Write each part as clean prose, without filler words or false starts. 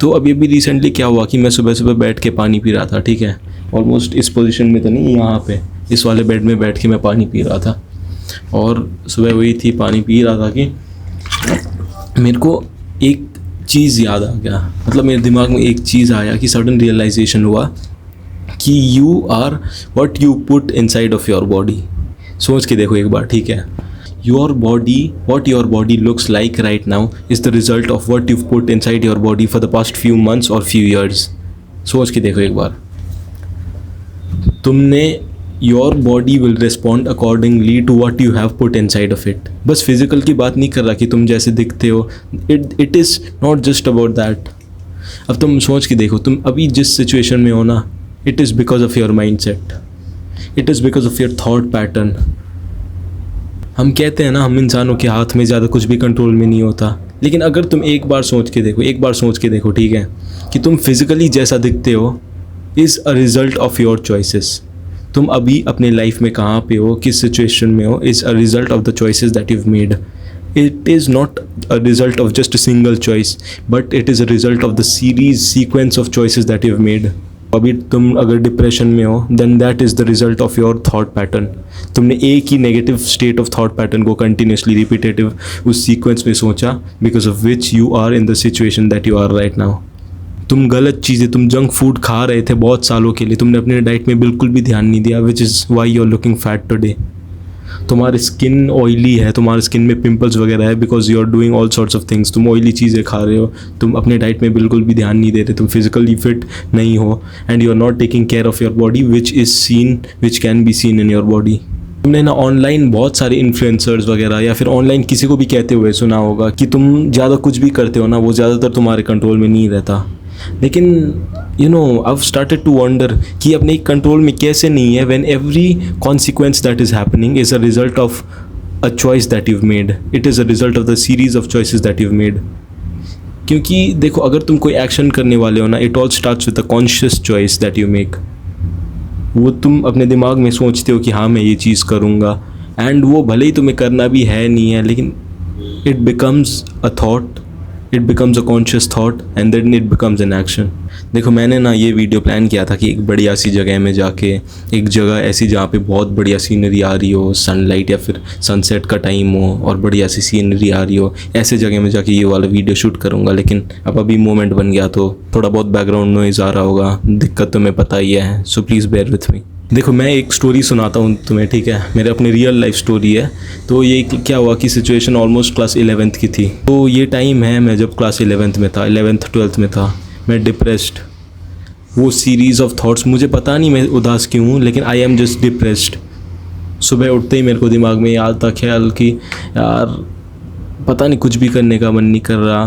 तो अभी अभी रिसेंटली क्या हुआ कि मैं सुबह सुबह बैठ के पानी पी रहा था, ठीक है, ऑलमोस्ट इस पोजीशन में तो नहीं, यहाँ पे इस वाले बेड में बैठ के मैं पानी पी रहा था। और सुबह हुई थी, पानी पी रहा था कि मेरे को एक चीज़ याद आ गया, मतलब मेरे दिमाग में एक चीज़ आया कि सडन रियलाइजेशन हुआ कि you are what you put inside of your body. सोच के देखो एक बार, ठीक है, your body, what your body looks like right now is the result of what you've put inside your body for the past few months or few years. सोच के देखो एक बार, तुमने your body will respond accordingly to what you have put inside of it. बस physical की बात नहीं कर रहा कि तुम जैसे दिखते हो, it is not just about that. अब तुम सोच के देखो, तुम अभी जिस सिचुएशन में हो ना, it is because of your mindset, it is because of your thought pattern. हम कहते हैं ना, हम इंसानों के हाथ में ज़्यादा कुछ भी कंट्रोल में नहीं होता, लेकिन अगर तुम एक बार सोच के देखो, ठीक है, कि तुम फिज़िकली जैसा दिखते हो is a result of your choices. तुम अभी अपने लाइफ में कहाँ पे हो, किस सिचुएशन में हो, is a result of the choices that you've made. It is not a result of just a single choice, but it is a result of the sequence of choices that you've made. अभी तुम अगर depression में हो, then that is the result of your thought pattern. तुमने एक ही negative state of thought pattern को continuously repetitive उस सीक्वेंस में सोचा, because of which you are in the situation that you are right now. तुम गलत चीज़ें, तुम जंक फूड खा रहे थे बहुत सालों के लिए, तुमने अपने डाइट में बिल्कुल भी ध्यान नहीं दिया, which is why you are looking fat today. तुम्हारी स्किन ऑयली है, तुम्हारे स्किन में पिंपल्स वगैरह है, because you are doing all sorts of things. तुम ऑयली चीज़ें खा रहे हो, तुम अपने डाइट में बिल्कुल भी ध्यान नहीं दे रहे, तुम फिजिकली फिट नहीं हो, and you are not taking care of your body which can be seen in your body. तुमने ना ऑनलाइन बहुत सारे इन्फ्लुएंसर्स वगैरह या फिर ऑनलाइन किसी को भी कहते हुए सुना होगा कि तुम ज़्यादा कुछ भी करते हो ना, वो ज़्यादातर तुम्हारे कंट्रोल में नहीं रहता। लेकिन you know, I started to wonder कि अपने कंट्रोल में कैसे नहीं है, when every consequence that is happening is a result of a choice that you've made, it is a result of the series of choices that you've made. क्योंकि देखो, अगर तुम कोई एक्शन करने वाले हो ना, it all starts with a conscious choice that you make. वो तुम अपने दिमाग में सोचते हो कि हाँ मैं ये चीज़ करूँगा, एंड वो भले ही तुम्हें करना भी है नहीं है, लेकिन it becomes a thought, it becomes a conscious thought, and then it becomes an action. देखो, मैंने ना ये वीडियो प्लान किया था कि एक बढ़िया सी जगह में जाके, एक जगह ऐसी जहाँ पे बहुत बढ़िया सीनरी आ रही हो, सनलाइट या फिर सनसेट का टाइम हो और बढ़िया सी सीनरी आ रही हो, ऐसे जगह में जाके ये वाला वीडियो शूट करूँगा। लेकिन अब अभी मोमेंट बन गया तो थोड़ा बहुत बैकग्राउंड नॉइज़ आ रहा होगा, दिक्कत तुम्हें पता ही है, so please bear with me. देखो, मैं एक स्टोरी सुनाता हूँ तुम्हें, ठीक है, मेरे अपने रियल लाइफ स्टोरी है। तो ये क्या हुआ कि सिचुएशन ऑलमोस्ट क्लास 11th की थी। तो ये टाइम है, मैं जब क्लास 11th में था, 11th 12th में था, मैं डिप्रेस्ड। वो सीरीज़ ऑफ थॉट्स, मुझे पता नहीं मैं उदास क्यों हूँ, लेकिन आई एम जस्ट डिप्रेस्ड। सुबह उठते ही मेरे को दिमाग में याद था ख्याल कि यार पता नहीं, कुछ भी करने का मन नहीं कर रहा,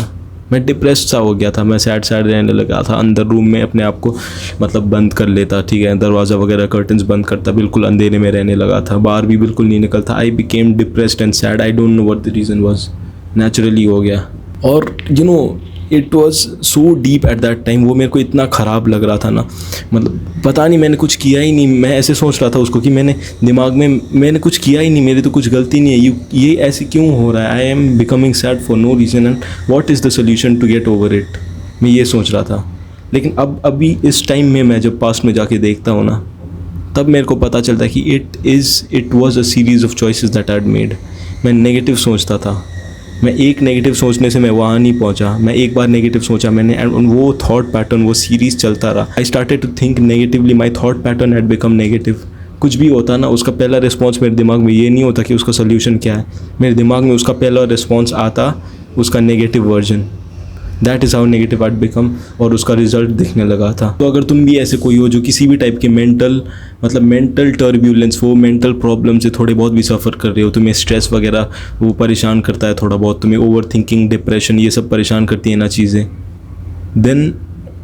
मैं डिप्रेस्ड सा हो गया था, मैं सैड रहने लगा था। अंदर रूम में अपने आप को मतलब बंद कर लेता, ठीक है, दरवाज़ा वगैरह कर्टन्स बंद करता, बिल्कुल अंधेरे में रहने लगा था, बाहर भी बिल्कुल नहीं निकलता। I became depressed and sad, I don't know what the reason was, naturally हो गया। और you know, it was so deep at that time, वो मेरे को इतना ख़राब लग रहा था ना, मतलब पता नहीं, मैंने कुछ किया ही नहीं। मैं ऐसे सोच रहा था उसको कि मैंने दिमाग में, मैंने कुछ किया ही नहीं, मेरी तो कुछ गलती नहीं है, ये ऐसे क्यों हो रहा है, I am becoming sad for no reason, and what is the solution to get over it, मैं ये सोच रहा था। लेकिन अब अभी इस टाइम में मैं जब पास्ट में जाके देखता हूँ ना, तब मेरे को पता चलता है कि it was a series of choices that I had made. मैं नेगेटिव सोचता था, मैं एक नेगेटिव सोचने से मैं वहाँ नहीं पहुँचा, मैं एक बार नेगेटिव सोचा मैंने, एंड वो थॉट पैटर्न, वो सीरीज़ चलता रहा। I started to think negatively, my thought pattern had become negative. कुछ भी होता ना, उसका पहला रिस्पॉन्स मेरे दिमाग में ये नहीं होता कि उसका सोल्यूशन क्या है, मेरे दिमाग में उसका पहला रिस्पॉन्स आता उसका negative version. That is how negative art become, और उसका रिजल्ट दिखने लगा था। तो अगर तुम भी ऐसे कोई हो जो किसी भी टाइप के मेंटल टर्ब्यूलेंस, वो मेंटल प्रॉब्लम से थोड़े बहुत भी सफ़र कर रहे हो, तुम्हें स्ट्रेस वगैरह वो परेशान करता है थोड़ा बहुत, तुम्हें ओवर थिंकिंग, डिप्रेशन, ये सब परेशान करती है ना चीज़ें, देन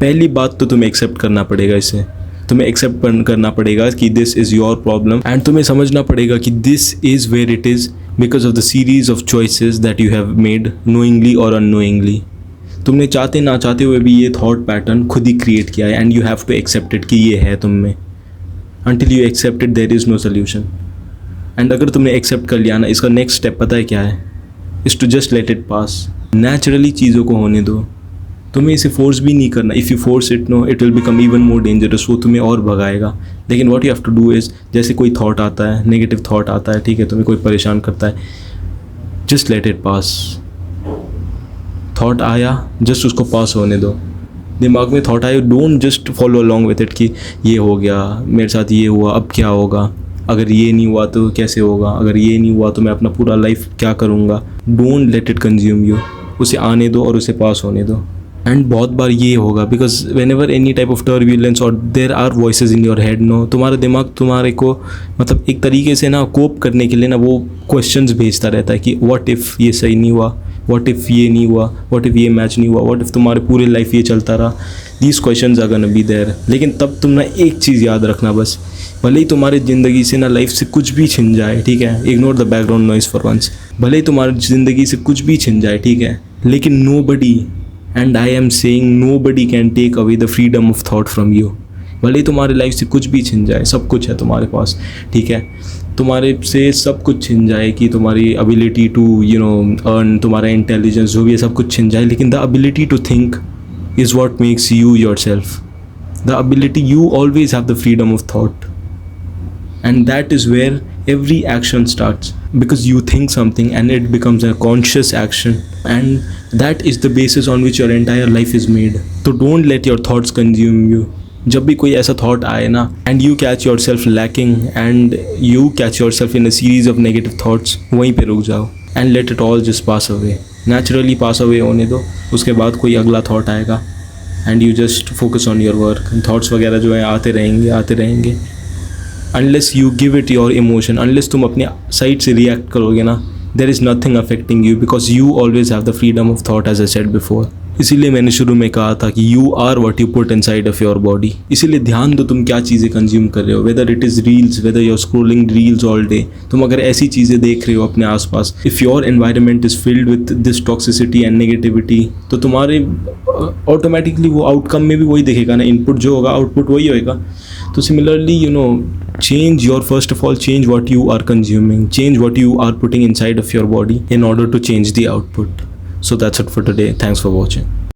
पहली बात तो तुम्हें एक्सेप्ट करना पड़ेगा इसे। तुम्हें एक्सेप्ट करना पड़ेगा कि this is your problem, and तुम्हें समझना पड़ेगा कि this is where it is because of the series of choices that you have made, knowingly और अननोइंगली। तुमने चाहते ना चाहते हुए भी ये थॉट पैटर्न खुद ही क्रिएट किया है, and you have to accept it कि ये है तुम में। Until you accept it there is no solution. And अगर तुमने एक्सेप्ट कर लिया ना, इसका नेक्स्ट स्टेप पता है क्या है? Is to just let it pass. Naturally चीज़ों को होने दो, तुम्हें इसे फोर्स भी नहीं करना. If you force it no it will become even more dangerous. वो तुम्हें और भगाएगा. लेकिन what you have to do is, जैसे कोई थॉट आता है, नेगेटिव थॉट आता है, ठीक है, तुम्हें कोई परेशान करता है, just let it pass. Thought आया, जस्ट उसको पास होने दो. दिमाग में थॉट आए, don't just follow along with it कि ये हो गया, मेरे साथ ये हुआ, अब क्या होगा, अगर ये नहीं हुआ तो कैसे होगा, अगर ये नहीं हुआ तो मैं अपना पूरा लाइफ क्या करूँगा. Don't let it consume you. उसे आने दो और उसे पास होने दो. एंड बहुत बार ये होगा, because whenever any type of turbulence और there are voices in your head, no, तुम्हारा दिमाग तुम्हारे को मतलब एक तरीके से ना कोप करने के लिए ना वो क्वेश्चंस भेजता रहता है कि व्हाट इफ़ ये सही नहीं हुआ, व्हाट इफ़ ये नहीं हुआ, व्हाट इफ़ ये मैच नहीं हुआ, व्हाट इफ़ तुम्हारे पूरे लाइफ ये चलता रहा. These questions are gonna be there. लेकिन तब तुम ना एक चीज़ याद रखना बस, भले ही तुम्हारी ज़िंदगी से ना लाइफ से कुछ भी छिन जाए, ठीक है, ignore the background noise for once. भले ही तुम्हारी ज़िंदगी से कुछ भी छिन जाए, ठीक है, लेकिन nobody, and I am saying nobody can take away the freedom of thought from you. भले ही तुम्हारी लाइफ से कुछ भी छिन जाए, सब कुछ है तुम्हारे पास, ठीक है, तुम्हारे से सब कुछ छिन जाए, कि तुम्हारी एबिलिटी टू अर्न, तुम्हारा इंटेलिजेंस, जो भी है सब कुछ छिन जाए, लेकिन the ability to think is what makes you yourself. The ability, you always have the freedom of thought, and that is where every action starts, because you think something and it becomes a conscious action, and that is the basis on which your entire life is made. So don't let your thoughts consume you. जब भी कोई ऐसा thought आए ना and you catch yourself lacking and you catch yourself in a series of negative thoughts, वहीं पे रुक जाओ and let it all just pass away. Naturally pass away होने दो. उसके बाद कोई अगला थॉट आएगा and you just focus on your work. Thoughts वगैरह जो है आते रहेंगे. Unless you give it your emotion, unless तुम अपने साइड से रिएक्ट करोगे ना, there is nothing affecting you, because you always have the freedom of thought, as I said before. इसीलिए मैंने शुरू में कहा था कि you are what you put inside of your body. इसीलिए ध्यान दो तुम क्या चीज़ें कंज्यूम कर रहे हो, whether it is reels, whether you're scrolling reels all day. तुम अगर ऐसी चीज़ें देख रहे हो अपने आसपास, if your environment is filled with this toxicity and negativity, तो तुम्हारे ऑटोमेटिकली वो आउटकम में भी वही दिखेगा ना, इनपुट जो होगा आउटपुट वही होएगा. तो similarly change your, first of all, change what you are consuming, change what you are putting inside of your body in order to change the output. So that's it for today. Thanks for watching.